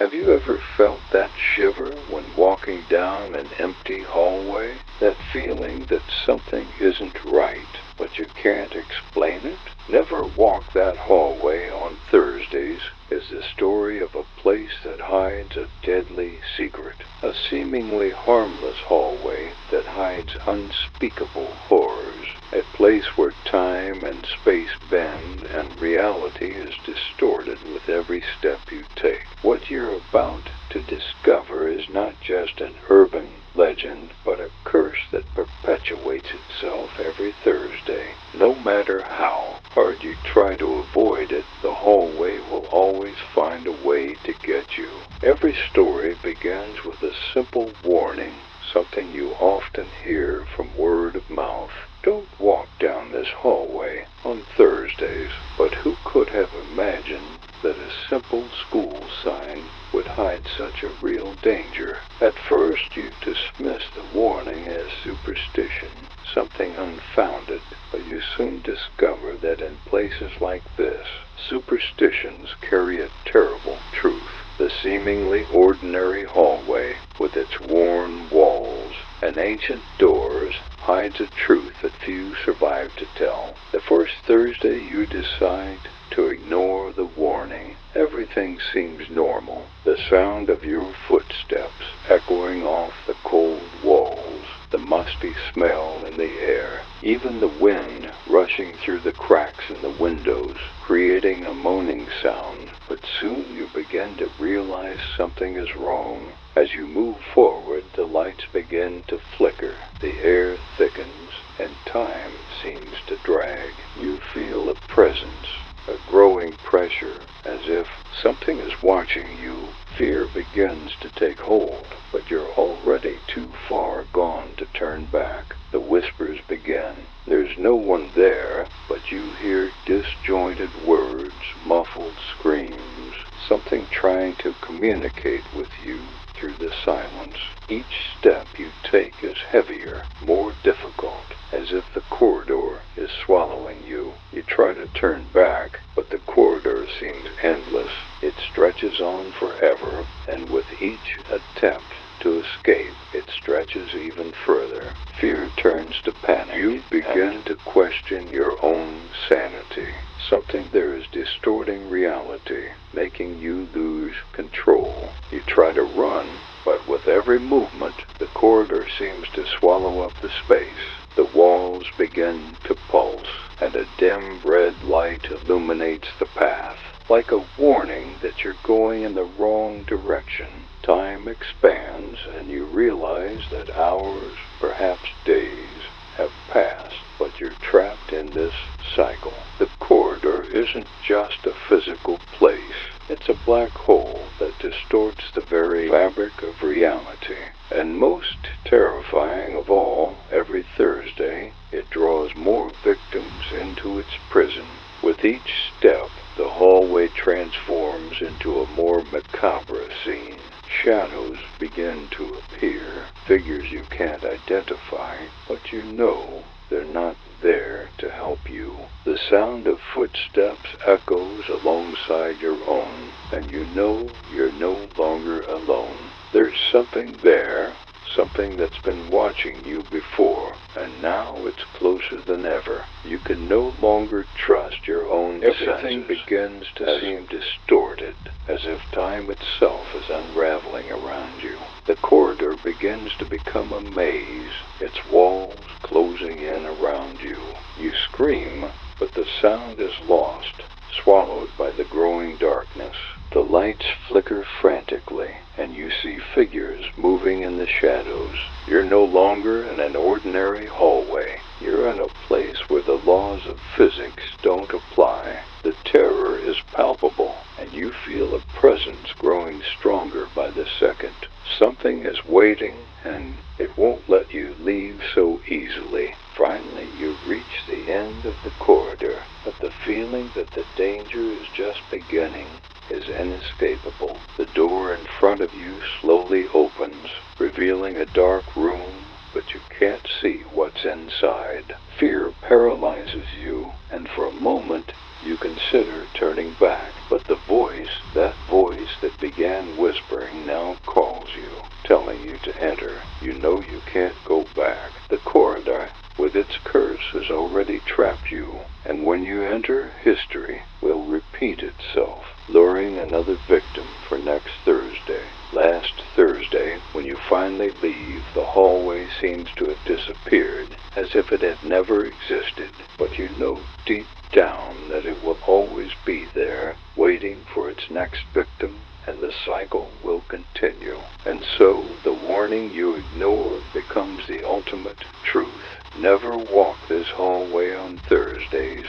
Have you ever felt that shiver when walking down an empty hallway? That feeling that something isn't right, but you can't explain it? Never Walk That Hallway on Thursdays is the story of a place that hides a deadly secret. A seemingly harmless hallway that hides unspeakable horrors. A place where time and space bend and reality is distorted with every step you take. What you're about to discover is not just an urban legend, but a curse that perpetuates itself every Thursday. No matter how hard you try to avoid it, the hallway will always find a way to get you. Every story begins with a simple warning, something you often hear from word of mouth. Don't walk down this hallway on Thursdays. But who could have imagined that a simple school sign would hide such a real danger? At first you dismiss the warning as superstition, something unfounded, but you soon discover that in places like this, superstitions carry a terrible truth. The seemingly ordinary hallway, with its worn walls and ancient doors, hides a truth that few survive to tell. The first Thursday you decide to ignore the warning, everything seems normal. The sound of your footsteps echoing off the cold walls, the musty smell in the air, even the wind rushing through the cracks in the windows, creating a moaning sound. But soon you begin to realize something is wrong. As you move forward, the lights begin to flicker, the air thickens, and time seems to drag. You feel a presence, a growing pressure, as if something is watching you. Fear begins to take hold, but you're already too far gone to turn back. The whispers begin. There's no one there, but you hear disjointed words, muffled screams, something trying to communicate with you through the silence. Each step you take is heavier, more difficult, as if the corridor is swallowing you. You try to turn back, but the corridor seems endless. It stretches on forever, and with each attempt to escape, it stretches even further. Fear turns to panic. You begin to question your own sanity. Something there is distorting reality, making you lose control. You try to run, but with every movement, the corridor seems to swallow up the space. The walls begin to pulse, and a dim red light illuminates the path, like a warning that you're going in the wrong direction. Time expands, and you realize that hours, perhaps days, have passed, but you're trapped in this cycle. The corridor isn't just a physical place. It's a black hole that distorts the very fabric of reality. And most terrifying of all, every Thursday, it draws more victims into its prison. With each step, the hallway transforms into a more macabre scene. Shadows begin to appear, figures you can't identify, but you know they're not there to help you. The sound of footsteps echoes alongside your own, and you know you're no longer alone. There's something there, something that's been watching you before, and now it's closer than ever. You can no longer trust your own senses. Everything begins to seem distorted, as if time itself is unraveling around you. The corridor begins to become a maze, its walls closing in around you. You scream, but the sound is lost, swallowed by the growing darkness. The lights flicker frantically, and you see figures moving in the shadows. You're no longer in an ordinary hallway. You're in a place where the laws of physics don't apply. The terror is palpable, and you feel a presence growing stronger by the second. Something is waiting, and it won't let you leave so easily. Finally, you reach the end of the corridor, but the feeling that the danger is just beginning is inescapable. The door in front of you slowly opens, revealing a dark room, but you can't see what's inside. Fear paralyzes you, and for a moment you consider turning back. But the voice, that voice that began whispering now calls you, telling you to enter. You know you can't go back. The corridor with its curse has already trapped you, and when you enter, history will repeat itself, luring another victim for next Thursday. Last Thursday, when you finally leave, the hallway seems to have disappeared, as if it had never existed, but you know deep down that it will always be there, waiting for its next victim, and the cycle will continue. And so, the warning you ignore becomes the ultimate truth. Never walk this hallway on Thursdays.